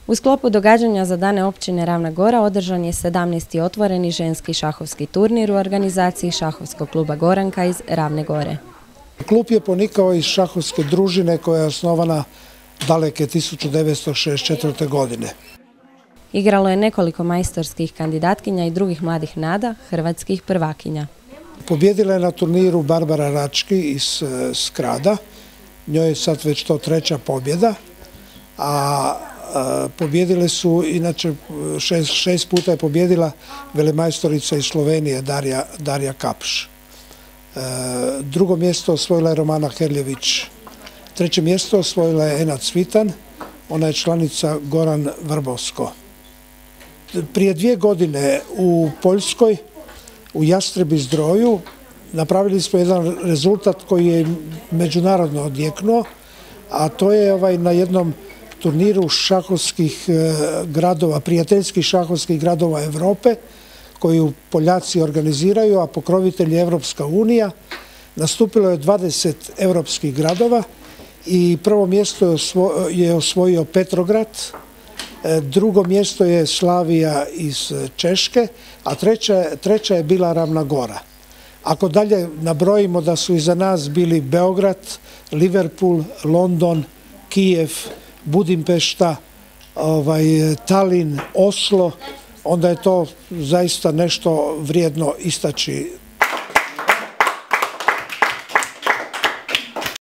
U sklopu događanja za Dane općine Ravna Gora održan je 17. otvoreni ženski šahovski turnir u organizaciji šahovskog kluba Goranka iz Ravne Gore. Klub je ponikao iz šahovske družine koja je osnovana daleke 1964. godine. Igralo je nekoliko majstorskih kandidatkinja i drugih mladih nada, hrvatskih prvakinja. Pobjedila je na turniru Barbara Rački iz Skrada. Njoj je sad već to 3. pobjeda, a pobjedile su, inače 6 puta je pobjedila velemajstorica iz Slovenije Darja Kapš. 2. mjesto osvojila je Romana Herljević. 3. mjesto osvojila je Ena Cvitan, ona je članica Goran Vrbovsko. Prije 2 godine u Poljskoj, u Jastrebi Zdroju, napravili smo jedan rezultat koji je međunarodno odjeknuo, a to je na jednom turniru šahovskih gradova, prijateljskih šahovskih gradova Europe, koju Poljaci organiziraju, a pokrovitelj je Evropska unija. Nastupilo je 20 europskih gradova i 1. mjesto je osvojio Petrograd, 2. mjesto je Slavija iz Češke, a 3. je bila Ravna Gora. Ako dalje nabrojimo da su iza nas bili Beograd, Liverpool, London, Kijev, Budimpešta, Talin, Oslo, onda je to zaista nešto vrijedno istaći